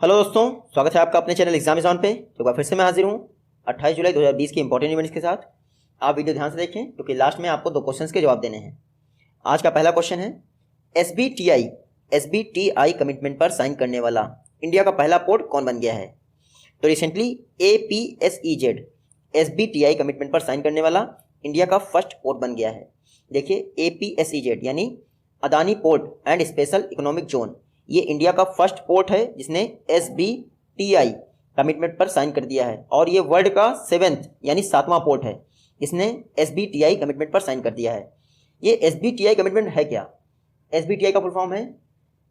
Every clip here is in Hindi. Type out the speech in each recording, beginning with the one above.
हेलो दोस्तों, स्वागत है आपका अपने चैनल एग्जाम ऑन पे। तो एक बार फिर से मैं हाजिर हूँ 28 जुलाई 2020 के इंपॉर्टेंट इवेंट्स के साथ। आप वीडियो ध्यान से देखें क्योंकि लास्ट में आपको 2 क्वेश्चंस के जवाब देने हैं। आज का पहला क्वेश्चन है, एसबीटीआई कमिटमेंट पर साइन करने वाला इंडिया का पहला पोर्ट कौन बन गया है? तो रिसेंटली APSEZ एसबीटीआई कमिटमेंट पर साइन करने वाला इंडिया का फर्स्ट पोर्ट बन गया है। देखिए, APSEZ यानी Adani port and special economic zone, ये इंडिया का फर्स्ट पोर्ट है जिसने एसबीटीआई कमिटमेंट पर साइन कर दिया है और ये वर्ल्ड का 7th यानी 7वां पोर्ट है इसने एसबीटीआई कमिटमेंट पर साइन कर दिया है। ये एसबीटीआई कमिटमेंट है क्या? एसबीटीआई का फुल फॉर्म है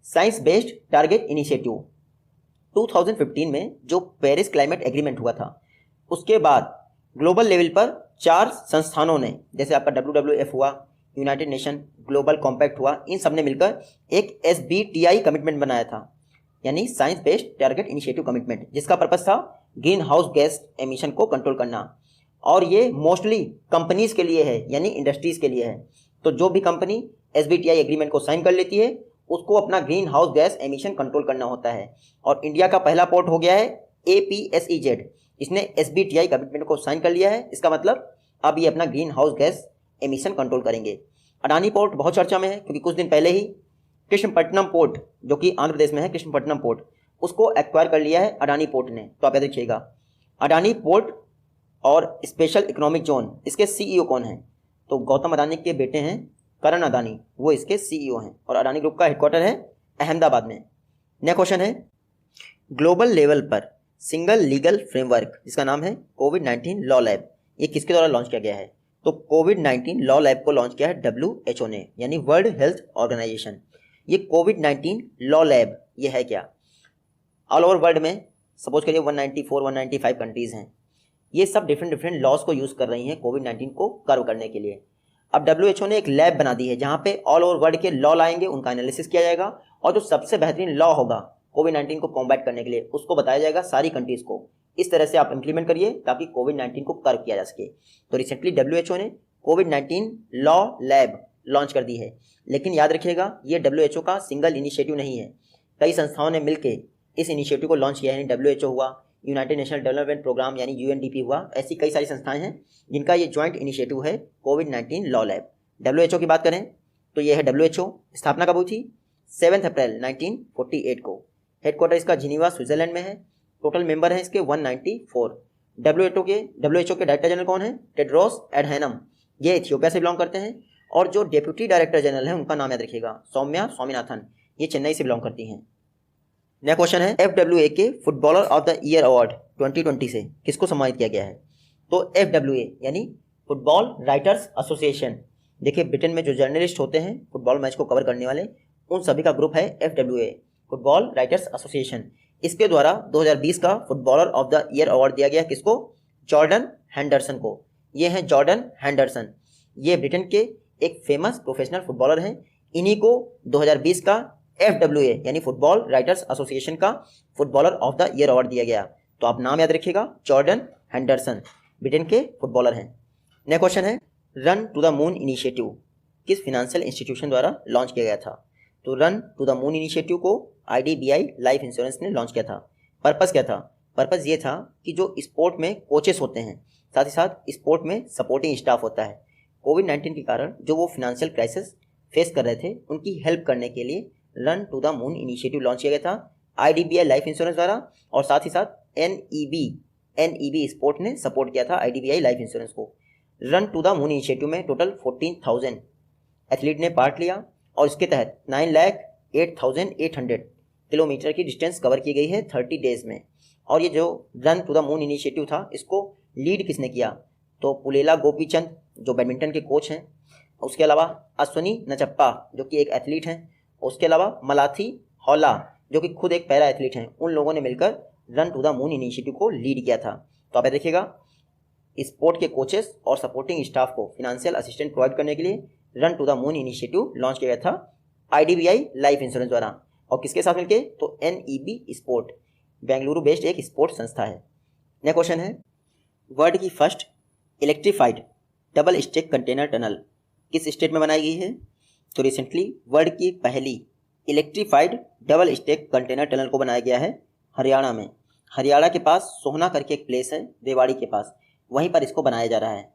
साइंस बेस्ड टारगेट इनिशिएटिव। 2015 में जो पेरिस क्लाइमेट एग्रीमेंट हुआ था उसके बाद ग्लोबल लेवल पर 4 संस्थानों ने, जैसे आपका WWF हुआ, यूनाइटेड नेशन ग्लोबल कॉम्पैक्ट हुआ, इन सब ने मिलकर एक एसबीटीआई कमिटमेंट बनाया था, यानी science based target initiative commitment, जिसका पर्पस था ग्रीन हाउस गैस एमिशन को कंट्रोल करना। और ये मोस्टली कंपनीज के लिए है, यानी इंडस्ट्रीज के लिए है। तो जो भी कंपनी एसबीटीआई एग्रीमेंट को साइन कर लेती है उसको अपना green house gas emission control करना होता है। और इंडिया का पहला पोर्ट हो गया है APSEZ, इसने एसबीटीआई कमिटमेंट को साइन कर लिया है। इसका मतलब अब ये अपना green house gas emission control करेंगे। अडानी पोर्ट बहुत चर्चा में है क्योंकि कुछ दिन पहले ही कृष्णपट्टनम पोर्ट, जो कि आंध्र प्रदेश में है, कृष्णपट्टनम पोर्ट, उसको एक्वायर कर लिया है अडानी पोर्ट ने। तो आप याद रखिएगा, अडानी पोर्ट और स्पेशल इकोनॉमिक जोन, इसके CEO कौन है? तो गौतम अडानी के बेटे हैं करण अडानी, वो इसके CEO हैं और अडानी ग्रुप का हेडक्वार्टर है अहमदाबाद में। नेक्स्ट क्वेश्चन है, ग्लोबल लेवल पर सिंगल लीगल फ्रेमवर्क जिसका नाम है कोविड-19 लॉ लैब, ये किसके द्वारा लॉन्च किया गया है? तो कोविड-19 लॉ लैब को लॉन्च किया है WHO ने, यानी वर्ल्ड हेल्थ ऑर्गेनाइजेशन। ये कोविड-19 लॉ लैब ये है क्या? ऑल ओवर वर्ल्ड में सपोज करिए 194-195 कंट्रीज हैं, ये सब डिफरेंट लॉज को यूज़ कर रही हैं कोविड-19 को कर्व करने के लिए। अब WHO ने एक लैब बना दी है जहाँ पे ऑल ओवर वर्ल्ड के लॉ लाएंगे, उनका एनालिसिस किया जाएगा और जो सबसे बेहतरीन लॉ होगा कोविड-19 को कॉम्बैट करने के लिए उसको बताया जाएगा सारी कंट्रीज को। इस तरह से आप इंप्लीमेंट करिए ताकि कोविड-19 को कर्व किया जा सके। तो रिसेंटली WHO ने कोविड-19 लॉ लैब लॉन्च कर दी है, लेकिन याद रखिएगा ये WHO का सिंगल इनिशिएटिव नहीं है, कई संस्थाओं ने मिलकर इस इनिशिएटिव को लॉन्च किया है। WHO हुआ, यूनाइटेड नेशनल डेवलपमेंट प्रोग्राम यानी UNDP हुआ, ऐसी कई सारी संस्थाएं हैं जिनका ये ज्वाइंट इनिशिएटिव है कोविड-19 लॉ लैब। WHO की बात करें तो ये है WHO, स्थापना कब हुई थी? 7 अप्रैल 1948 को। हेडक्वार्टर इसका जिनीवा स्विट्जरलैंड में है। टोटल मेंबर हैं इसके 194। WHO के डायरेक्टर जनरल कौन है? टेड्रोस एडहैनम, ये इथियोपिया से बिलोंग करते हैं। और जो डेप्यूटी डायरेक्टर जनरल है उनका नाम याद रखिएगा, सौम्या स्वामीनाथन, ये चेन्नई से बिलोंग करती हैं। नेक्स्ट क्वेश्चन है, FWA के footballer of the year award 2020 से किसको सम्मानित किया गया है? तो FWA यानी फुटबॉल राइटर्स एसोसिएशन। देखिए, ब्रिटेन में जो जर्नलिस्ट होते हैं फुटबॉल मैच को कवर करने वाले, उन सभी का ग्रुप है FWA, फुटबॉल राइटर्स एसोसिएशन। इसके द्वारा 2020 का footballer of the year award दिया गया किसको? जॉर्डन हैंडरसन को। ये हैं जॉर्डन हैंडरसन, ये ब्रिटेन के एक फेमस प्रोफेशनल फुटबॉलर हैं। इन्हीं को 2020 का FWA यानी फुटबॉल राइटर्स एसोसिएशन का footballer of the year award दिया गया। तो आप नाम याद रखिएगा, जॉर्डन हैंडरसन, ब्रिटेन के फुटबॉलर हैं। नेक्स्ट क्वेश्चन है, run to the moon initiative किस फिनेंशियल इंस्टीट्यूशन द्वारा लॉन्च किया गया था? तो run to the moon initiative को IDBI लाइफ इंश्योरेंस ने लॉन्च किया था। पर्पस क्या था? पर्पस ये था कि जो स्पोर्ट में कोचेस होते हैं, साथ ही साथ स्पोर्ट में सपोर्टिंग स्टाफ होता है, कोविड-19 के कारण जो वो फिनेंशियल क्राइसिस फेस कर रहे थे उनकी हेल्प करने के लिए run to the moon initiative launch किया गया था IDBI लाइफ इंश्योरेंस द्वारा। और साथ ही साथ NEB स्पोर्ट ने सपोर्ट किया था IDBI लाइफ इंश्योरेंस को। Run to the moon initiative में टोटल 14,000 एथलीट ने पार्ट लिया और इसके तहत 9,08,800 किलोमीटर की डिस्टेंस कवर की गई है 30 डेज में। और ये जो run to the moon initiative था इसको लीड किसने किया? तो पुलेला गोपीचंद जो बैडमिंटन के कोच हैं, उसके अलावा अश्वनी नचप्पा जो कि एक एथलीट हैं, उसके अलावा मलाथी हौला जो कि खुद एक पैरा एथलीट हैं, उन लोगों ने मिलकर run to the moon initiative को लीड किया था। तो आप ये देखिएगा, स्पोर्ट के कोचेस और सपोर्टिंग स्टाफ को फिनेंशियल असिस्टेंट प्रोवाइड करने के लिए run to the moon initiative launch किया गया था IDBI लाइफ इंश्योरेंस द्वारा। और किसके साथ मिलके? तो NEB स्पोर्ट, बेंगलुरु बेस्ड एक स्पोर्ट्स संस्था है। नेक्स्ट क्वेश्चन है, वर्ल्ड की first electrified double stack container tunnel किस स्टेट में बनाई गई है? तो रिसेंटली वर्ल्ड की पहली electrified double stack container tunnel को बनाया गया है हरियाणा में। हरियाणा के पास सोहना करके एक प्लेस है, रेवाड़ी के पास, वहीं पर इसको बनाया जा रहा है।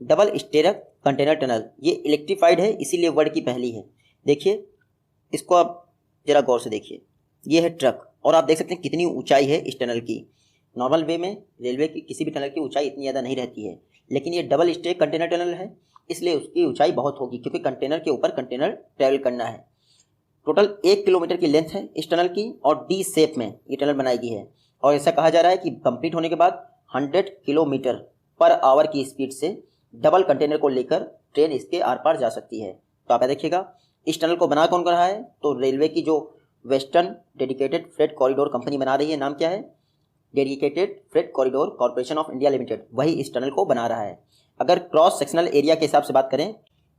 डबल स्टेरक कंटेनर टनल, ये इलेक्ट्रीफाइड है, इसीलिए वर्ल्ड की पहली है। देखिए इसको आप जरा गौर से देखिए, ये है ट्रक और आप देख सकते हैं कितनी ऊंचाई है इस टनल की। नॉर्मल वे में रेलवे की किसी भी टनल की ऊंचाई इतनी ज़्यादा नहीं रहती है, लेकिन ये डबल स्टेक कंटेनर टनल है, इसलिए उसकी ऊंचाई बहुत होगी, क्योंकि कंटेनर के ऊपर कंटेनर ट्रैवल करना है। टोटल 1 किलोमीटर की लेंथ है इस टनल की और डी शेप में ये टनल बनाई गई है। और ऐसा कहा जा रहा है कि कंप्लीट होने के बाद 100 किलोमीटर पर आवर की स्पीड से डबल कंटेनर को लेकर ट्रेन इसके आर पार जा सकती है। तो आप देखिएगा इस टनल को बना कौन कर रहा है, तो रेलवे की जो western dedicated freight corridor company बना रही है, नाम क्या है, dedicated freight corridor corporation of India limited, वही इस टनल को बना रहा है। अगर क्रॉस सेक्शनल एरिया के हिसाब से बात करें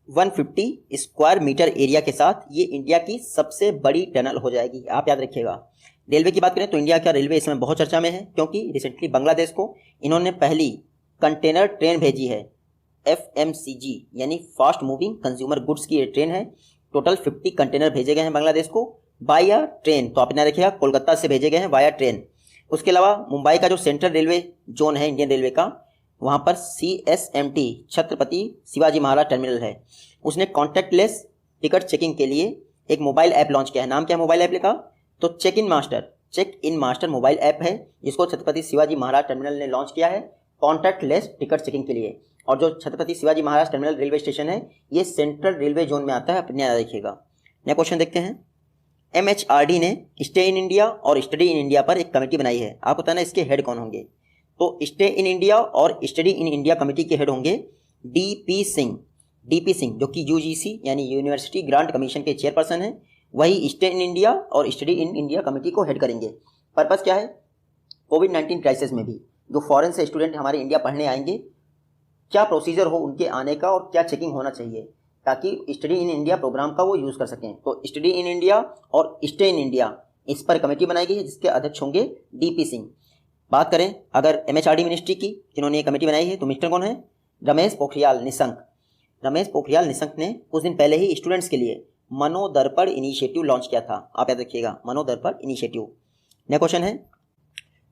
150 स्क्वायर मीटर एरिया के साथ ये इंडिया की सबसे बड़ी टनल हो जाएगी। आप याद रखिएगा। रेलवे की बात करें तो इंडिया का रेलवे इस समय बहुत चर्चा में है, क्योंकि रिसेंटली बांग्लादेश को इन्होंने पहली कंटेनर ट्रेन भेजी है, FMCG यानी फास्ट मूविंग कंज्यूमर गुड्स की ये ट्रेन है। टोटल 50 कंटेनर भेजे गए हैं बांग्लादेश को बाया ट्रेन। तो आप याद रखिएगा कोलकाता से भेजे गए हैं वाया ट्रेन। उसके अलावा मुंबई का जो सेंट्रल रेलवे जोन है इंडियन रेलवे का, वहाँ पर CSMT छत्रपति शिवाजी महाराज टर्मिनल है, उसने कॉन्टैक्टलेस टिकट चेकिंग के लिए एक मोबाइल ऐप लॉन्च किया है। नाम क्या है मोबाइल ऐप का, तो check in master mobile app है, जिसको छत्रपति शिवाजी महाराज टर्मिनल ने लॉन्च किया है कॉन्टैक्टलेस टिकट चेकिंग के लिए। और जो Chhatrapati Shivaji Maharaj terminal railway station है ये सेंट्रल रेलवे जोन में आता है, अपने याद रखिएगा। नया क्वेश्चन देखते हैं। MHRD ने स्टे इन इंडिया और स्टडी इन इंडिया पर एक कमेटी बनाई है। आपको बताना इसके हेड कौन होंगे, तो स्टे इन इंडिया और स्टडी इन इंडिया कमेटी के हेड होंगे DP सिंह, जो कि UGC यानी यूनिवर्सिटी ग्रांट कमीशन के चेयरपर्सन हैं, वही स्टे इन इंडिया और स्टडी इन इंडिया कमेटी को हेड करेंगे। पर्पस क्या है, कोविड-19 क्राइसिस में भी जो फॉरेन से स्टूडेंट हमारे इंडिया पढ़ने आएंगे, क्या प्रोसीजर हो उनके आने का और क्या चेकिंग होना चाहिए, ताकि स्टडी इन इंडिया प्रोग्राम का वो यूज़ कर सकें। तो स्टडी इन इंडिया और स्टे इन इंडिया, इस पर कमेटी बनाई गई है, जिसके अध्यक्ष होंगे DP सिंह। बात करें अगर MHRD मिनिस्ट्री की, जिन्होंने ये कमेटी बनाई है, तो मिनिस्टर कौन है, रमेश पोखरियाल निशंक ने कुछ दिन पहले ही स्टूडेंट्स के लिए मनोदर्पण इनिशिएटिव लॉन्च किया था। आप याद रखिएगा, मनोदर्पण इनिशिएटिव। नया क्वेश्चन है,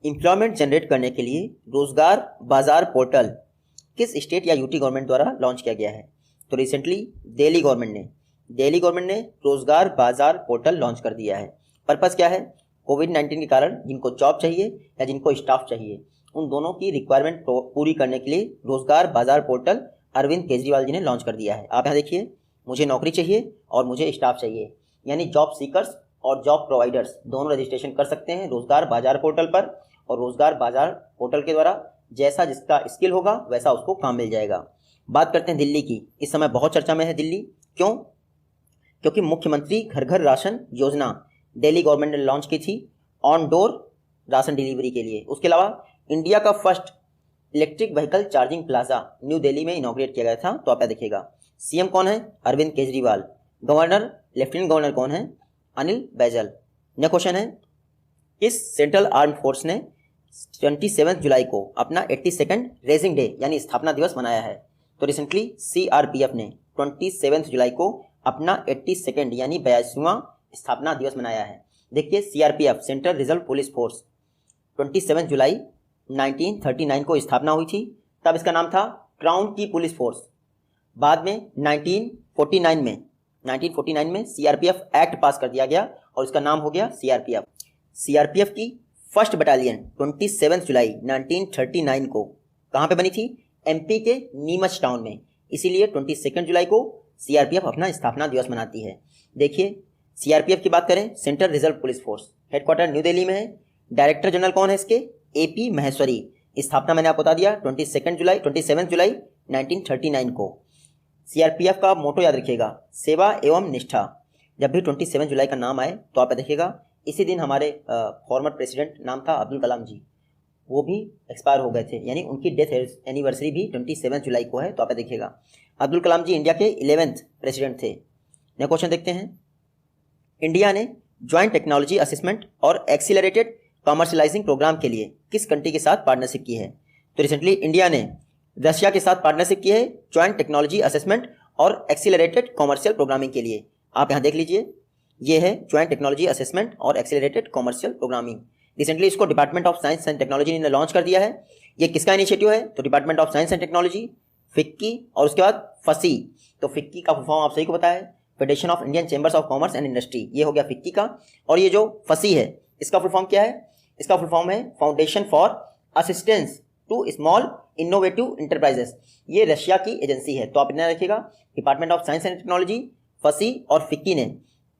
एम्प्लॉयमेंट जनरेट करने के लिए रोजगार बाजार पोर्टल किस स्टेट या यूटी गवर्नमेंट द्वारा लॉन्च किया गया है, तो रिसेंटली दिल्ली गवर्नमेंट ने रोजगार बाजार पोर्टल लॉन्च कर दिया है। पर्पस क्या है, कोविड-19 के कारण जिनको जॉब चाहिए या जिनको स्टाफ चाहिए, उन दोनों की रिक्वायरमेंट पूरी करने के लिए रोजगार बाजार पोर्टल अरविंद केजरीवाल जी ने लॉन्च कर दिया है। आप यहाँ देखिए, मुझे नौकरी चाहिए और मुझे स्टाफ चाहिए, यानी जॉब सीकर्स और जॉब प्रोवाइडर्स दोनों रजिस्ट्रेशन कर सकते हैं रोजगार बाजार पोर्टल पर, और रोजगार बाजार पोर्टल के द्वारा जैसा जिसका स्किल होगा वैसा उसको काम मिल जाएगा। बात करते हैं दिल्ली की, इस समय बहुत चर्चा में है दिल्ली। क्यों, क्योंकि मुख्यमंत्री घर घर राशन योजना दिल्ली गवर्नमेंट ने लॉन्च की थी ऑन डोर राशन डिलीवरी के लिए। उसके अलावा इंडिया का first electric vehicle charging plaza new Delhi में इनॉग्रेट किया गया था। तो आप देखिएगा, CM कौन है, Arvind Kejriwal, governor lieutenant governor कौन है, अनिल बैजल। नया क्वेश्चन है, किस सेंट्रल आर्म फोर्स ने 27 जुलाई को अपना 82nd रेजिंग डे यानी स्थापना दिवस मनाया है, तो रिसेंटली CRPF ने 27 जुलाई को अपना 82nd यानी 82वां स्थापना दिवस मनाया है। देखिए CRPF central reserve police force 27 जुलाई 1939 को स्थापना हुई थी, तब इसका नाम था क्राउन की पुलिस फोर्स। बाद में 1949 में CRPF एक्ट पास कर दिया गया और इसका नाम हो गया CRPF। CRPF की फर्स्ट बटालियन 27 जुलाई 1939 को कहाँ पे बनी थी, MP के नीमच टाउन में, इसीलिए 22 जुलाई को CRPF अपना स्थापना दिवस मनाती है। देखिए CRPF की बात करें, central reserve police force, headquarter new Delhi में है। डायरेक्टर जनरल कौन है इसके, AP महेश्वरी। स्थापना मैंने आपको बता दिया 27 जुलाई 1939 को। CRPF का मोटो याद रखिएगा, सेवा एवं निष्ठा। जब भी 27 जुलाई का नाम आए तो आप देखिएगा, इसी दिन हमारे फॉर्मर प्रेसिडेंट नाम था अब्दुल कलाम जी, वो भी एक्सपायर हो गए थे, यानी उनकी डेथ एनिवर्सरी भी 27 जुलाई को है। तो आप देखिएगा, अब्दुल कलाम जी इंडिया के 11th प्रेसिडेंट थे। नया क्वेश्चन देखते हैं, इंडिया ने ज्वाइंट टेक्नोलॉजी असेसमेंट और एक्सीलरेटेड कॉमर्शलाइजिंग प्रोग्राम के लिए किस कंट्री के साथ पार्टनरशिप की है, तो रिसेंटली इंडिया ने रशिया के साथ पार्टनरशिप की है ज्वाइंट टेक्नोलॉजी असेसमेंट और एक्सीलरेटेड कॉमर्शियल प्रोग्रामिंग के लिए। आप यहाँ देख लीजिए, ये है ज्वाइंट टेक्नोलॉजी असेसमेंट और एक्सीलरेटेड कॉमर्शियल प्रोग्रामिंग, रिसेंटली इसको department of science and technology ने लॉन्च कर दिया है। ये किसका इनिशिएटिव है? तो department of science and technology, FICCI और उसके बाद फसी। तो फिक्की का फुल फॉर्म आप सही को पता है, federation of Indian chambers of commerce and industry, ये हो गया फिक्की का। और ये जो फसी है इसका फुल फॉर्म क्या है? इसका फुल फॉर्म है foundation for assistance to small innovative enterprises. ये रशिया की एजेंसी है। तो आप इतना रखिएगा, department of science and technology, फसी और फिक्की ने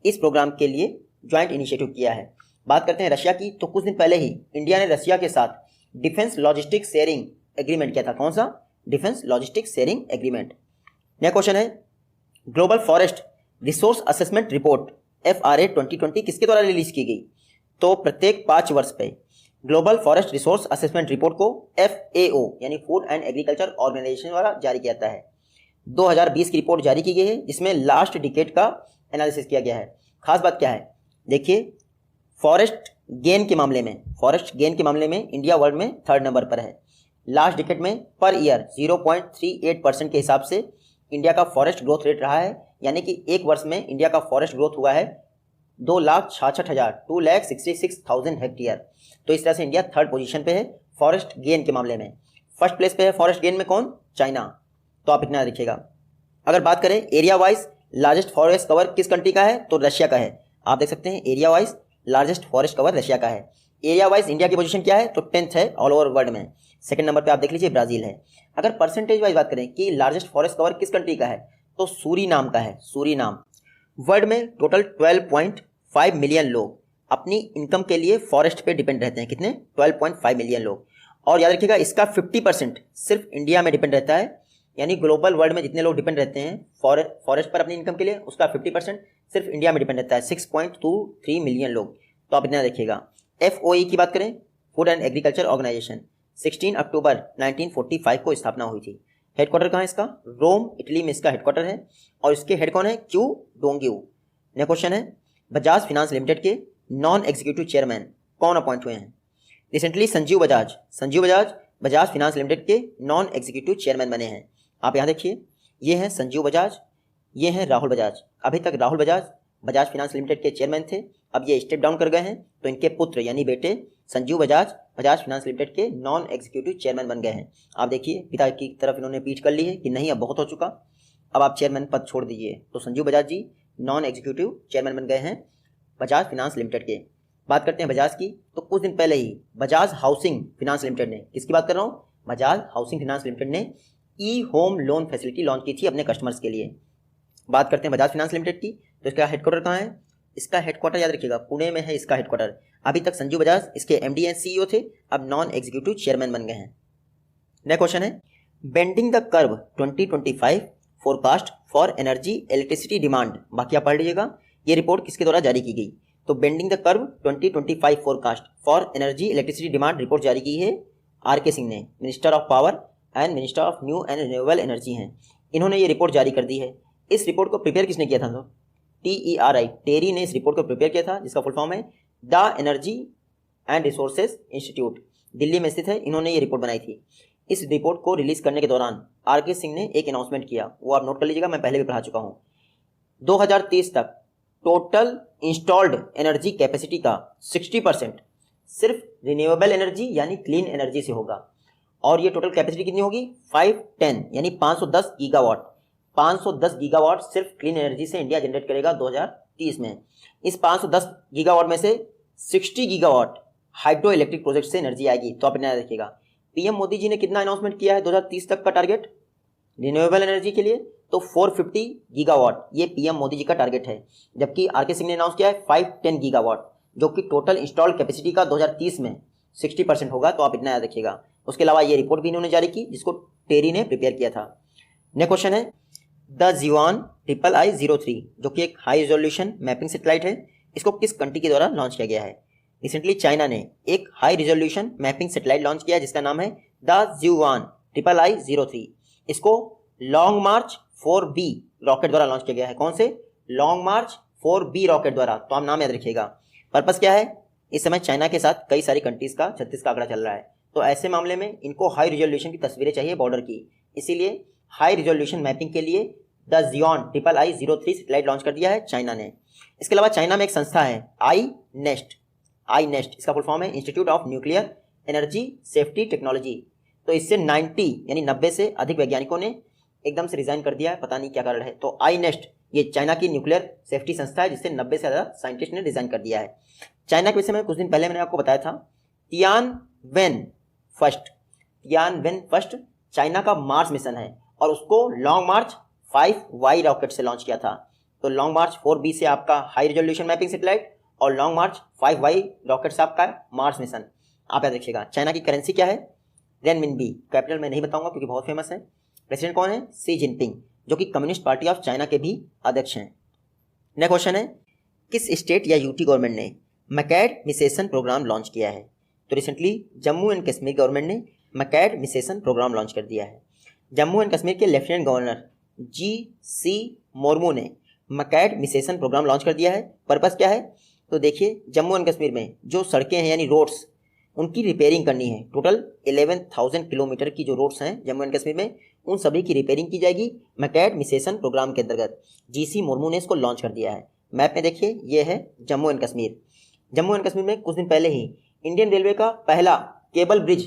इस प्रोग्राम के लिए ज्वाइंट इनिशिएटिव किया है। बात करते हैं रशिया की, तो कुछ दिन पहले ही इंडिया ने रशिया के साथ डिफेंस लॉजिस्टिक्स शेयरिंग एग्रीमेंट किया था। कौन सा? Defence logistics sharing agreement. Next question है, global forest resource assessment report FRA 2020 किसके द्वारा रिलीज की गई? तो प्रत्येक 5 वर्ष पे global forest resource assessment report को FAO यानी फूड एंड एग्रीकल्चर ऑर्गेनाइजेशन द्वारा जारी किया जाता है। 2020 की रिपोर्ट जारी की गई है, जिसमें लास्ट डिकेड का एनालिसिस किया गया है। खास बात क्या है? देखिए, फॉरेस्ट गेन के मामले में इंडिया वर्ल्ड में 3rd नंबर पर है। लास्ट डिकेड में पर ईयर 0.38% के हिसाब से इंडिया का फॉरेस्ट ग्रोथ रेट रहा है, यानी कि एक वर्ष में इंडिया का फॉरेस्ट ग्रोथ हुआ है 2,66,000 हेक्टेयर। तो इस तरह से इंडिया 3rd पोजीशन पे है फॉरेस्ट गेन के मामले में। फर्स्ट प्लेस पे है फॉरेस्ट गेन में कौन? चाइना। तो आप इतना देखिएगा। अगर बात करें area wise largest forest cover किस कंट्री का है? तो रशिया का है। आप देख सकते हैं area wise largest forest cover Russia का है। एरिया वाइज इंडिया की पोजीशन क्या है? तो 10th है ऑल ओवर वर्ल्ड में। सेकंड नंबर पे आप देख लीजिए ब्राजील है। अगर परसेंटेज वाइज बात करें कि लार्जेस्ट फॉरेस्ट कवर किस कंट्री का है, तो सूरीनाम का है। सूरीनाम। वर्ल्ड में टोटल 12.5 मिलियन लोग अपनी इनकम के लिए फॉरेस्ट पे डिपेंड रहते हैं। कितने? 12.5 मिलियन लोग। और याद रखिएगा, इसका 50% सिर्फ इंडिया में डिपेंड रहता है, यानी ग्लोबल वर्ल्ड में जितने लोग डिपेंड रहते हैं फॉरेस्ट पर अपनी इनकम के लिए, उसका 50% सिर्फ इंडिया में डिपेंड रहता है, 6.23 मिलियन लोग। तो आप इतना देखिएगा। FOE की बात करें, फूड एंड एग्रीकल्चर ऑर्गेनाइजेशन, 16 अक्टूबर 1945 को स्थापना हुई थी। हेडक्वार्टर कहाँ है इसका? रोम, इटली में इसका हेडक्वार्टर है। और इसके हेड कौन है? Q Dongyu. नेक्स्ट क्वेश्चन है, बजाज फाइनेंस लिमिटेड के नॉन एग्जीक्यूटिव चेयरमैन कौन अपॉइंट हुए हैं? Recently Sanjeev Bajaj Bajaj finance limited के नॉन एग्जीक्यूटिव चेयरमैन बने हैं। आप यहाँ देखिए, ये हैं संजीव बजाज, ये हैं राहुल बजाज। अभी तक राहुल बजाज बजाज फाइनेंस लिमिटेड के चेयरमैन थे, अब ये स्टेप डाउन कर गए हैं, तो इनके पुत्र यानी बेटे संजीव बजाज बजाज फाइनेंस लिमिटेड के नॉन एग्जीक्यूटिव चेयरमैन बन गए हैं। आप देखिए, पिता की तरफ इन्होंने पीठ कर ली है कि नहीं अब बहुत हो चुका, अब आप चेयरमैन पद छोड़ दीजिए। तो संजीव बजाज जी नॉन एग्जीक्यूटिव चेयरमैन बन गए हैं बजाज फाइनेंस लिमिटेड के। बात करते हैं बजाज की, तो कुछ दिन पहले ही बजाज हाउसिंग फाइनेंस लिमिटेड ने, किसकी बात कर रहा हूँ? बजाज हाउसिंग फाइनेंस लिमिटेड ने होम लोन फैसिलिटी लॉन्च की थी अपने कस्टमर्स के लिए। बात करते हैं बजाज फाइनेंस लिमिटेड की, तो इसका हेडक्वार्टर कहाँ है? इसका हेडक्वार्टर याद रखिएगा पुणे में है इसका हेडक्वार्टर। अभी तक संजीव बजाज इसके MD एंड CEO थे, अब नॉन एग्जीक्यूटिव चेयरमैन बन गए हैं। नेक्स्ट क्वेश्चन है, bending the curve 2025 forecast for energy electricity demand, बाकी आप पढ़ लीजिएगा, ये रिपोर्ट किसके द्वारा जारी की गई? तो bending the curve 2025 forecast for energy electricity demand report जारी की है RK सिंह ने, minister of power and minister of new and renewable energy हैं। इन्होंने ये रिपोर्ट जारी कर दी है। इस रिपोर्ट को प्रिपेयर किसने किया था? तो टेरी ने इस रिपोर्ट को प्रिपेयर किया था, जिसका फुल फॉर्म है the energy and resources institute, Delhi में स्थित है। इन्होंने ये रिपोर्ट बनाई थी। इस रिपोर्ट को रिलीज करने के दौरान RK सिंह ने एक अनाउंसमेंट किया, वो आप नोट कर लीजिएगा, मैं पहले भी पढ़ा चुका हूँ। 2030 तक टोटल इंस्टॉल्ड एनर्जी कैपेसिटी का 60% सिर्फ रिन्यूएबल एनर्जी यानी क्लीन एनर्जी से होगा। और ये टोटल कैपेसिटी कितनी होगी? 510 यानी 510 गीगावाट। 510 गीगावाट सिर्फ क्लीन एनर्जी से इंडिया जनरेट करेगा 2030 में। इस 510 गीगावाट में से 60 गीगावाट हाइड्रो इलेक्ट्रिक प्रोजेक्ट से एनर्जी आएगी। तो आप इतना देखिएगा, PM मोदी जी ने कितना अनाउंसमेंट किया है 2030 तक का टारगेट रिन्यूएबल एनर्जी के लिए? तो 450 गीगावाट ये PM मोदी जी का टारगेट है, जबकि RK सिंह ने अनाउंस किया है 510 गीगावाट, जो कि टोटल इंस्टॉल्ड कैपेसिटी का 2030 में 60% होगा। तो आप इतना याद रखिएगा। उसके अलावा ये रिपोर्ट भी इन्होंने जारी की, जिसको टेरी ने प्रिपेयर किया था। नेक्स्ट क्वेश्चन है, द जिवान III-03 जो कि एक हाई रिजोल्यूशन मैपिंग सैटेलाइट है, इसको किस कंट्री के द्वारा लॉन्च किया गया है? रिसेंटली चाइना ने एक high resolution mapping satellite launch किया, जिसका नाम है द जिवान III-03। इसको लॉन्ग मार्च 4B रॉकेट द्वारा लॉन्च किया गया है। कौन से? लॉन्ग मार्च 4B रॉकेट द्वारा। तो आप नाम याद रखिएगा। पर्पस क्या है? इस समय चाइना के साथ कई सारी कंट्रीज का 36 का आंकड़ा चल रहा है, तो ऐसे मामले में इनको हाई रिजोल्यूशन की तस्वीरें चाहिए बॉर्डर की, इसीलिए हाई रिजोल्यूशन मैपिंग के लिए the Xeon III-03 satellite launch कर दिया है चाइना ने। इसके अलावा चाइना में एक संस्था है आई नेस्ट INEST, इसका फुल फॉर्म है institute of nuclear energy safety technology. तो इससे 90 यानी 90 से अधिक वैज्ञानिकों ने एकदम से रिजाइन कर दिया है, पता नहीं क्या कारण है। तो INEST ये चाइना की न्यूक्लियर सेफ्टी संस्था है, जिससे 90 से ज़्यादा साइंटिस्ट ने रिजाइन कर दिया है। चाइना के विषय में कुछ दिन पहले मैंने आपको बताया था, तियानवेन फर्स्ट चाइना का मार्स मिशन है और उसको लॉन्ग मार्च 5Y रॉकेट से लॉन्च किया था। तो लॉन्ग मार्च 4B से आपका हाई रेजोल्यूशन मैपिंग सैटेलाइट और लॉन्ग मार्च 5Y रॉकेट से आपका मार्स मिशन। आप याद रखिएगा। चाइना की करेंसी क्या है? रेनमिनबी। कैपिटल मैं नहीं बताऊंगा क्योंकि बहुत फेमस है। प्रेसिडेंट कौन है? शी जिनपिंग, जो कि कम्युनिस्ट पार्टी ऑफ चाइना के भी अध्यक्ष हैं। नेक्स्ट क्वेश्चन है, किस स्टेट या यूटी गवर्नमेंट ने मैकैड मिसेशन प्रोग्राम लॉन्च किया है? तो recently Jammu and Kashmir government ने मैकैड मिसेशन प्रोग्राम लॉन्च कर दिया है। जम्मू एंड कश्मीर के लेफ्टिनेंट गवर्नर GC मुर्मू ने मैकैड मिसेशन प्रोग्राम लॉन्च कर दिया है। पर्पस क्या है? तो देखिए, जम्मू एंड कश्मीर में जो सड़कें हैं यानी रोड्स, उनकी रिपेयरिंग करनी है। टोटल 11,000 किलोमीटर की जो रोड्स हैं जम्मू एंड कश्मीर में, उन सभी की रिपेयरिंग की जाएगी मैकैड मिसेशन प्रोग्राम के अंतर्गत। GC मुर्मू ने इसको लॉन्च कर दिया है। मैप में देखिए, ये है जम्मू एंड कश्मीर। जम्मू एंड कश्मीर में कुछ दिन पहले ही इंडियन रेलवे का पहला केबल ब्रिज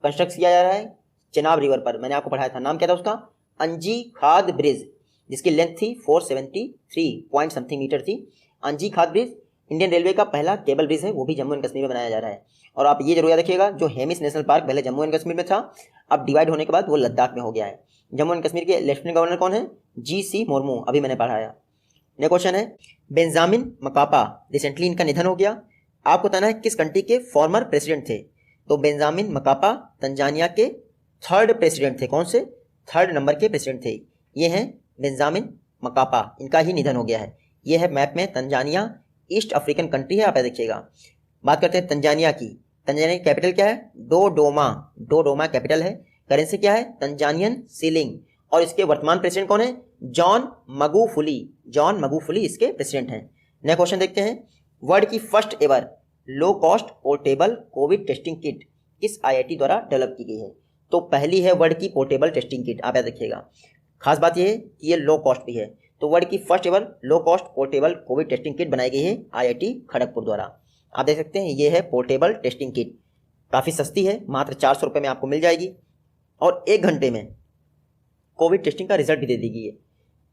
कंस्ट्रक्ट किया जा रहा है चेनाब रिवर पर। मैंने आपको पढ़ाया था, नाम क्या था उसका? अंजी खाद ब्रिज, जिसकी लेंथ थी 473 पॉइंट समथिंग मीटर थी। अंजी खाद ब्रिज इंडियन रेलवे का पहला केबल ब्रिज है, वो भी जम्मू एंड कश्मीर में बनाया जा रहा है। और आप ये जरूर याद रखिएगा, जो हेमिस नेशनल पार्क पहले जम्मू एंड कश्मीर में था, अब डिवाइड होने के बाद वो लद्दाख में हो गया है। जम्मू एंड कश्मीर के लेफ्टिनेंट गवर्नर कौन है? GC मुर्मू, अभी मैंने पढ़ाया। नेक्स्ट क्वेश्चन है, बेंजामिन मकापा, रिसेंटली इनका निधन हो गया। आपको बताना है किस कंट्री के फॉर्मर प्रेसिडेंट थे। तो बेंजामिन मकापा तंजानिया के 3rd प्रेसिडेंट थे। कौन से? 3rd नंबर के प्रेसिडेंट थे। ये हैं बेंजामिन मकापा, इनका ही निधन हो गया है। ये है मैप में तंजानिया, ईस्ट अफ्रीकन कंट्री है, आप देखिएगा। बात करते हैं तंजानिया की। तंजानिया की कैपिटल क्या है? डोडोमा कैपिटल है। करेंसी क्या है? Tanzanian ceiling. और इसके वर्तमान प्रेसिडेंट कौन है? जॉन मगुफुली इसके प्रेसिडेंट हैं। नेक्स्ट क्वेश्चन देखते हैं, वर्ल्ड की first ever low cost portable Covid testing kit किस IIT द्वारा डेवलप की गई है? तो पहली है वर्ल्ड की पोर्टेबल टेस्टिंग किट, आप याद रखिएगा। खास बात यह है कि ये लो कॉस्ट भी है। तो वर्ल्ड की first ever low cost portable Covid testing kit बनाई गई है IIT खड़गपुर द्वारा। आप देख सकते हैं, ये है पोर्टेबल टेस्टिंग किट। काफ़ी सस्ती है, मात्र 400 रुपये में आपको मिल जाएगी और 1 घंटे में कोविड टेस्टिंग का रिजल्ट भी दे दी गई है।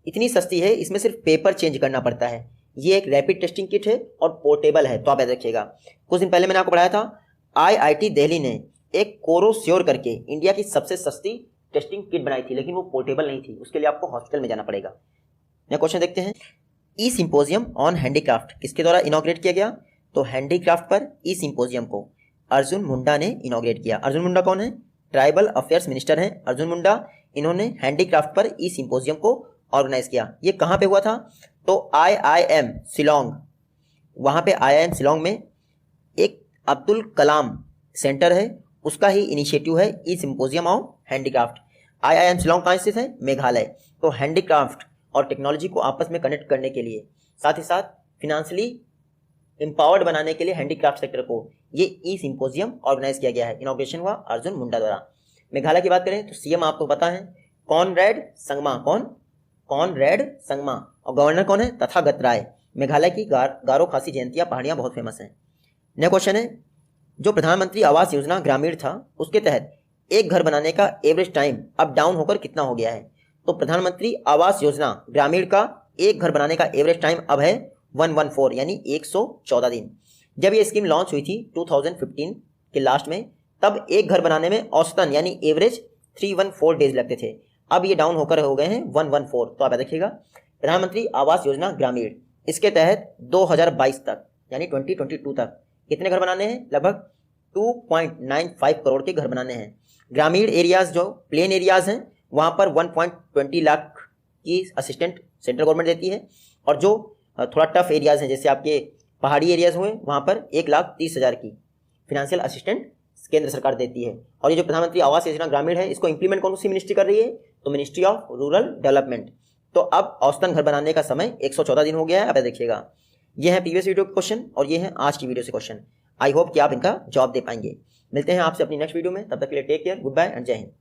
इतनी सस्ती है, इसमें सिर्फ पेपर चेंज करना पड़ता है। ये एक रैपिड टेस्टिंग किट है और पोर्टेबल है, तो आप याद रखिएगा। कुछ दिन पहले मैंने आपको पढ़ाया था, IIT दिल्ली ने एक कोरोश्योर करके इंडिया की सबसे सस्ती टेस्टिंग किट बनाई थी, लेकिन वो पोर्टेबल नहीं थी। उसके लिए आपको हॉस्पिटल में जाना पड़ेगा। नेक्स्ट क्वेश्चन देखते हैं, ई सिंपोजियम ऑन हैंडीक्राफ्ट किसके द्वारा इनॉग्रेट किया गया? तो हैंडीक्राफ्ट पर ई सिंपोजियम को अर्जुन मुंडा ने इनॉग्रेट किया। अर्जुन मुंडा कौन है? ट्राइबल अफेयर्स मिनिस्टर हैं अर्जुन मुंडा। इन्होंने हैंडीक्राफ्ट पर ई सिंपोजियम को ऑर्गेनाइज किया। ये कहाँ पे हुआ था? तो IIM शिलोंग, वहाँ पे IIM शिलोंग में एक अब्दुल कलाम सेंटर है, उसका ही इनिशिएटिव है e symposium of handicraft. IIM Shillong कहाँ स्थित है? मेघालय। तो हैंडीक्राफ्ट और टेक्नोलॉजी को आपस में कनेक्ट करने के लिए, साथ ही साथ फिनेंशियली एम्पावर्ड बनाने के लिए हैंडीक्राफ्ट सेक्टर को ये ई सिंपोजियम ऑर्गेनाइज किया गया है। इनॉग्रेशन हुआ अर्जुन मुंडा द्वारा। मेघालय की बात करें तो CM आपको पता है कॉनरेड संगमा और गवर्नर कौन है? तथागत राय। मेघालय की गारो खासी जयंतिया पहाड़ियाँ बहुत फेमस हैं। नेक्स्ट क्वेश्चन है, जो प्रधानमंत्री आवास योजना ग्रामीण था, उसके तहत एक घर बनाने का एवरेज टाइम अब डाउन होकर कितना हो गया है? तो प्रधानमंत्री आवास योजना ग्रामीण का एक घर बनाने का एवरेज टाइम अब है 114 यानी 114 दिन। जब ये स्कीम लॉन्च हुई थी 2015 के लास्ट में, तब एक घर बनाने में औसतन यानी एवरेज 314 डेज लगते थे। अब ये डाउन होकर हो गए हैं 114। तो आप देखिएगा, प्रधानमंत्री आवास योजना ग्रामीण, इसके तहत 2022 तक यानी 2022 तक कितने घर बनाने हैं? लगभग 2.95 करोड़ के घर बनाने हैं। ग्रामीण एरियाज जो प्लेन एरियाज हैं वहाँ पर 1.20 लाख की असिस्टेंट सेंट्रल गवर्नमेंट देती है, और जो थोड़ा टफ एरियाज हैं जैसे आपके पहाड़ी एरियाज हुए वहाँ पर 1,30,000 की फिनेंशियल असिस्टेंट केंद्र सरकार देती है। और ये जो प्रधानमंत्री आवास योजना ग्रामीण है, इसको इंप्लीमेंट कौन सी मिनिस्ट्री कर रही है? तो मिनिस्ट्री ऑफ रूरल डेवलपमेंट। तो अब औसतन घर बनाने का समय 114 दिन हो गया है। अब देखिएगा, ये है प्रीवियस वीडियो के क्वेश्चन और ये है आज की वीडियो से क्वेश्चन। आई होप कि आप इनका जवाब दे पाएंगे। मिलते हैं आपसे अपनी नेक्स्ट वीडियो में, तब तक के लिए take care, good bye and जय हिंद।